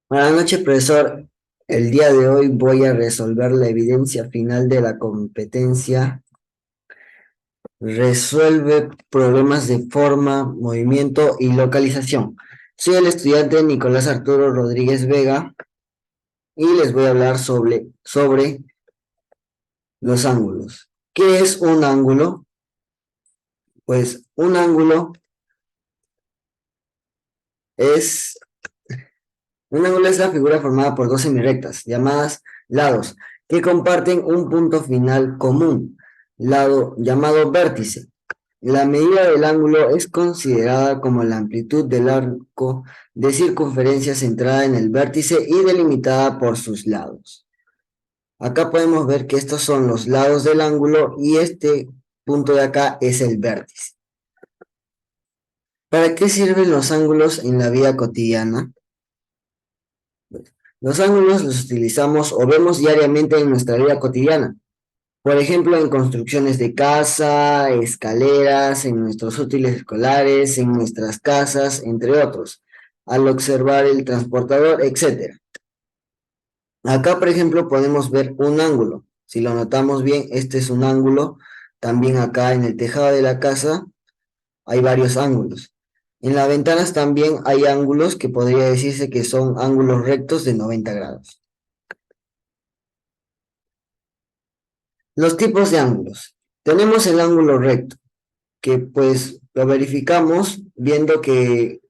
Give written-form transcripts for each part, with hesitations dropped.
Buenas noches, profesor. El día de hoy voy a resolver la evidencia final de la competencia. Resuelve problemas de forma, movimiento y localización. Soy el estudiante Nicolás Arturo Rodríguez Vega y les voy a hablar sobre los ángulos. ¿Qué es un ángulo? Pues un ángulo es, un ángulo es la figura formada por dos semirectas, llamadas lados, que comparten un punto final común, lado llamado vértice. La medida del ángulo es considerada como la amplitud del arco de circunferencia centrada en el vértice y delimitada por sus lados. Acá podemos ver que estos son los lados del ángulo y este punto de acá es el vértice. ¿Para qué sirven los ángulos en la vida cotidiana? Los ángulos los utilizamos o vemos diariamente en nuestra vida cotidiana. Por ejemplo, en construcciones de casa, escaleras, en nuestros útiles escolares, en nuestras casas, entre otros, al observar el transportador, etcétera. Acá, por ejemplo, podemos ver un ángulo. Si lo notamos bien, este es un ángulo. También acá en el tejado de la casa hay varios ángulos. En las ventanas también hay ángulos que podría decirse que son ángulos rectos de 90 grados. Los tipos de ángulos. Tenemos el ángulo recto, que pues lo verificamos viendo que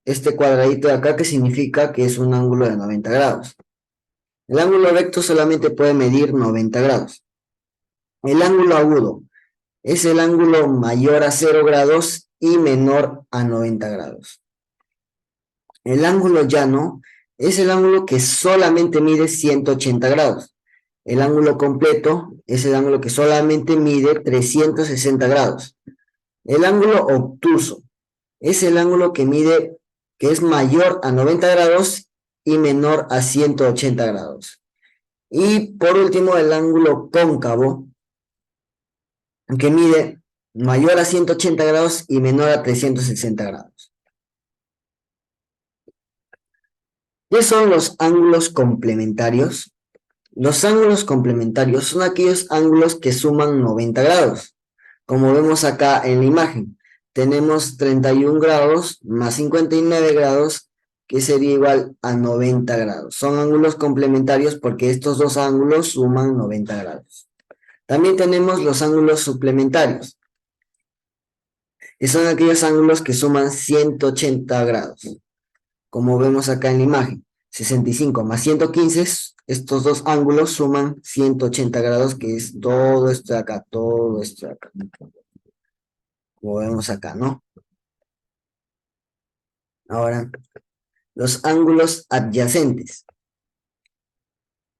este cuadradito de acá que significa que es un ángulo de 90 grados. El ángulo recto solamente puede medir 90 grados. El ángulo agudo es el ángulo mayor a 0 grados y menor a 90 grados. El ángulo llano es el ángulo que solamente mide 180 grados. El ángulo completo es el ángulo que solamente mide 360 grados. El ángulo obtuso es el ángulo que mide, que es mayor a 90 grados y menor a 180 grados. Y por último, el ángulo cóncavo, que mide mayor a 180 grados y menor a 360 grados. ¿Qué son los ángulos complementarios? Los ángulos complementarios son aquellos ángulos que suman 90 grados. Como vemos acá en la imagen, tenemos 31 grados más 59 grados, que sería igual a 90 grados. Son ángulos complementarios porque estos dos ángulos suman 90 grados. También tenemos los ángulos suplementarios, que son aquellos ángulos que suman 180 grados. Como vemos acá en la imagen, 65 más 115, estos dos ángulos suman 180 grados, que es todo esto de acá, todo esto de acá. Como vemos acá, ¿no? Ahora, los ángulos adyacentes.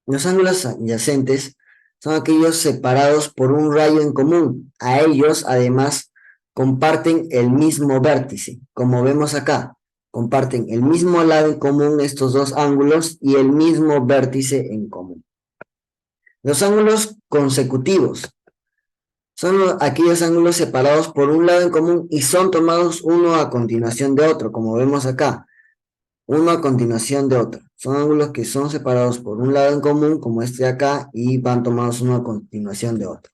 Los ángulos adyacentes son aquellos separados por un rayo en común. A ellos, además, comparten el mismo vértice. Como vemos acá, comparten el mismo lado en común estos dos ángulos y el mismo vértice en común. Los ángulos consecutivos son aquellos ángulos separados por un lado en común y son tomados uno a continuación de otro, como vemos acá, uno a continuación de otro. Son ángulos que son separados por un lado en común, como este de acá, y van tomados uno a continuación de otro.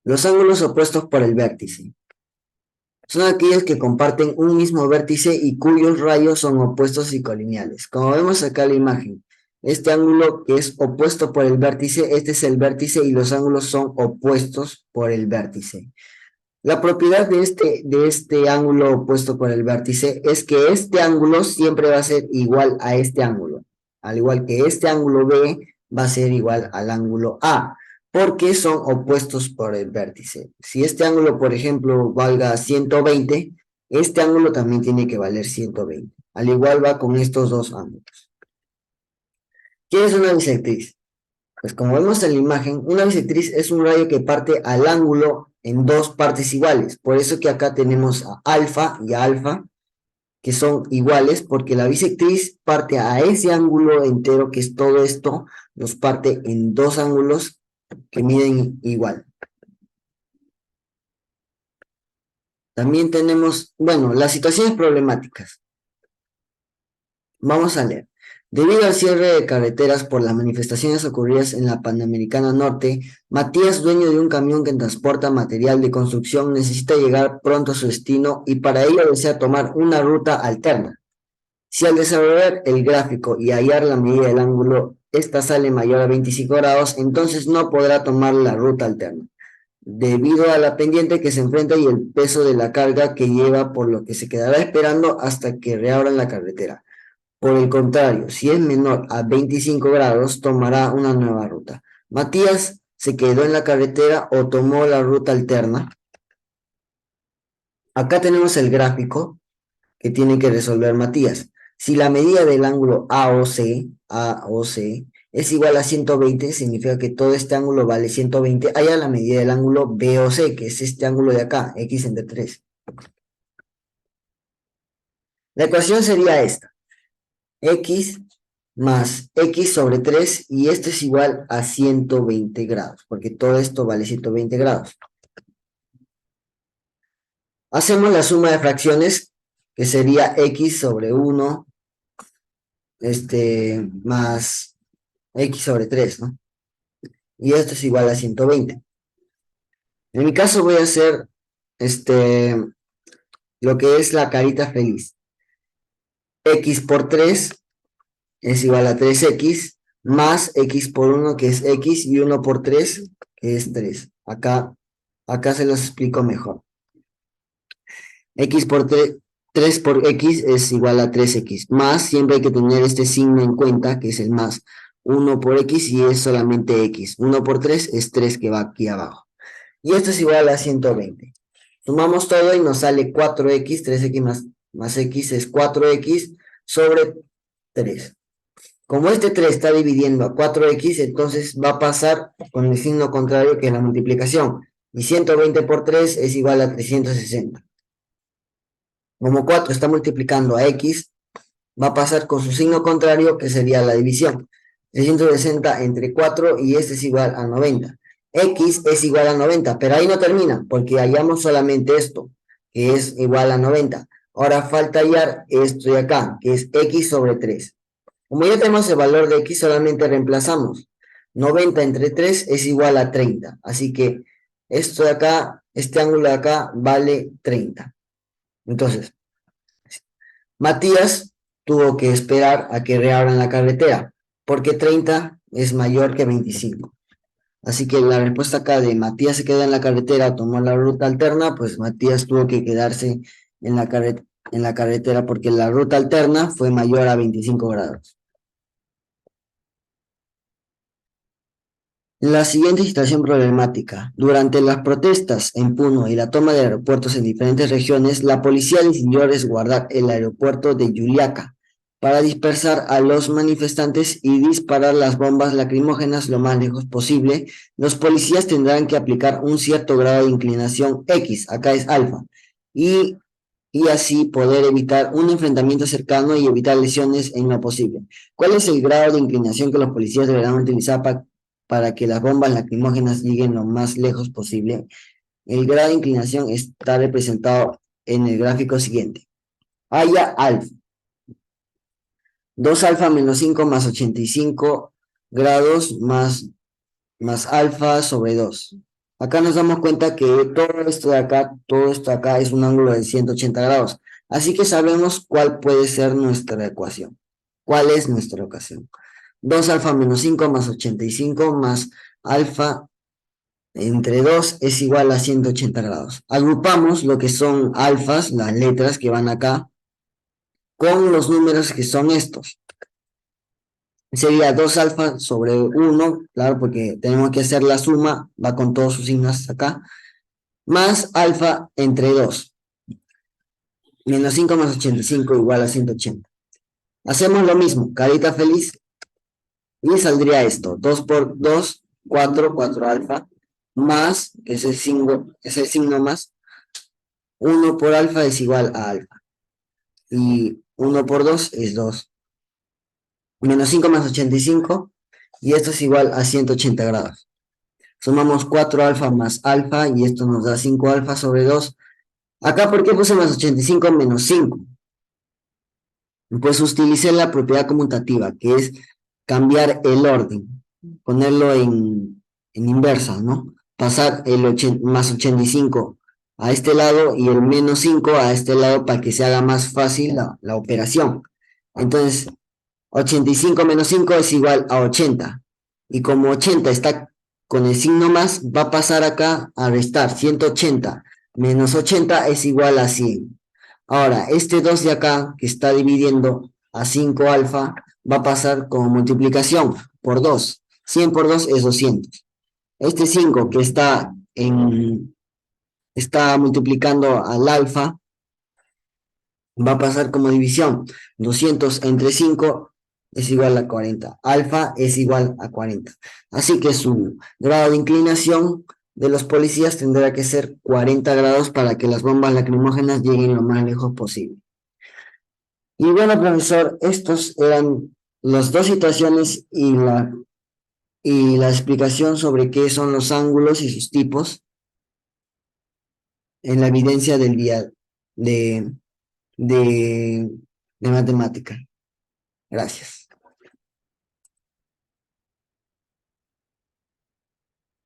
Los ángulos opuestos por el vértice son aquellos que comparten un mismo vértice y cuyos rayos son opuestos y colineales. Como vemos acá en la imagen, este ángulo que es opuesto por el vértice, este es el vértice y los ángulos son opuestos por el vértice. La propiedad de este ángulo opuesto por el vértice es que este ángulo siempre va a ser igual a este ángulo. Al igual que este ángulo B va a ser igual al ángulo A, porque son opuestos por el vértice. Si este ángulo, por ejemplo, valga 120, este ángulo también tiene que valer 120. Al igual va con estos dos ángulos. ¿Qué es una bisectriz? Pues como vemos en la imagen, una bisectriz es un rayo que parte al ángulo en dos partes iguales. Por eso que acá tenemos a alfa y a alfa, que son iguales, porque la bisectriz parte a ese ángulo entero, que es todo esto, los parte en dos ángulos que miden igual. También tenemos, bueno, las situaciones problemáticas. Vamos a leer. Debido al cierre de carreteras por las manifestaciones ocurridas en la Panamericana Norte, Matías, dueño de un camión que transporta material de construcción, necesita llegar pronto a su destino y para ello desea tomar una ruta alterna. Si al desarrollar el gráfico y hallar la medida del ángulo, esta sale mayor a 25 grados, entonces no podrá tomar la ruta alterna, debido a la pendiente que se enfrenta y el peso de la carga que lleva, por lo que se quedará esperando hasta que reabran la carretera. Por el contrario, si es menor a 25 grados, tomará una nueva ruta. Matías se quedó en la carretera o tomó la ruta alterna. Acá tenemos el gráfico que tiene que resolver Matías. Si la medida del ángulo AOC es igual a 120, significa que todo este ángulo vale 120. Haya la medida del ángulo BOC, que es este ángulo de acá, x entre 3. La ecuación sería esta. X más x sobre 3 y esto es igual a 120 grados, porque todo esto vale 120 grados. Hacemos la suma de fracciones, que sería x sobre 1 más x sobre 3, ¿no? Y esto es igual a 120. En mi caso voy a hacer lo que es la carita feliz. X por 3 es igual a 3x más x por 1 que es x y 1 por 3 que es 3. Acá se los explico mejor. X por 3 por x es igual a 3x. Más, siempre hay que tener este signo en cuenta, que es el más. 1 por x y es solamente x. 1 por 3 es 3 que va aquí abajo. Y esto es igual a 120. Sumamos todo y nos sale 4x, 3x más x es 4x sobre 3. Como este 3 está dividiendo a 4x, entonces va a pasar con el signo contrario que es la multiplicación. Y 120 por 3 es igual a 360. Como 4 está multiplicando a x, va a pasar con su signo contrario que sería la división. 360 entre 4 y este es igual a 90. X es igual a 90, pero ahí no termina, porque hallamos solamente esto, que es igual a 90. Ahora falta hallar esto de acá, que es x sobre 3. Como ya tenemos el valor de x, solamente reemplazamos. 90 entre 3 es igual a 30. Así que esto de acá, este ángulo de acá, vale 30. Entonces, Matías tuvo que esperar a que reabran la carretera, porque 30 es mayor que 25. Así que la respuesta acá de Matías se queda en la carretera o tomó la ruta alterna, pues Matías tuvo que quedarse en la carretera porque la ruta alterna fue mayor a 25 grados. La siguiente situación problemática. Durante las protestas en Puno y la toma de aeropuertos en diferentes regiones, la policía decidió resguardar el aeropuerto de Juliaca para dispersar a los manifestantes y disparar las bombas lacrimógenas lo más lejos posible. Los policías tendrán que aplicar un cierto grado de inclinación X, acá es alfa, y, y así poder evitar un enfrentamiento cercano y evitar lesiones en lo posible. ¿Cuál es el grado de inclinación que los policías deberán utilizar para que las bombas lacrimógenas lleguen lo más lejos posible? El grado de inclinación está representado en el gráfico siguiente. Haya alfa. 2 alfa menos 5 más 85 grados más alfa sobre 2. Acá nos damos cuenta que todo esto de acá es un ángulo de 180 grados. Así que sabemos cuál puede ser nuestra ecuación. ¿Cuál es nuestra ecuación? 2 alfa menos 5 más 85 más alfa entre 2 es igual a 180 grados. Agrupamos lo que son alfas, las letras que van acá, con los números que son estos. Sería 2 alfa sobre 1, claro, porque tenemos que hacer la suma, va con todos sus signos acá, más alfa entre 2. Menos 5 más 85 igual a 180. Hacemos lo mismo, carita feliz, y saldría esto, 2 por 2, 4 alfa, más, que es el signo más, 1 por alfa es igual a alfa, y 1 por 2 es 2. Menos 5 más 85, y esto es igual a 180 grados. Sumamos 4 alfa más alfa, y esto nos da 5 alfa sobre 2. Acá, ¿por qué puse más 85 menos 5? Pues utilicé la propiedad conmutativa, que es cambiar el orden, ponerlo en inversa, ¿no? Pasar el más 85 a este lado y el menos 5 a este lado para que se haga más fácil la operación. Entonces, 85 menos 5 es igual a 80. Y como 80 está con el signo más, va a pasar acá a restar. 180 menos 80 es igual a 100. Ahora, este 2 de acá, que está dividiendo a 5 alfa, va a pasar como multiplicación por 2. 100 por 2 es 200. Este 5 que está multiplicando al alfa, va a pasar como división. 200 entre 5 es igual a 40. Alfa es igual a 40. Así que su grado de inclinación de los policías tendrá que ser 40 grados para que las bombas lacrimógenas lleguen lo más lejos posible. Y bueno, profesor, estos eran las dos situaciones y la explicación sobre qué son los ángulos y sus tipos en la evidencia del día de, de matemática. Gracias.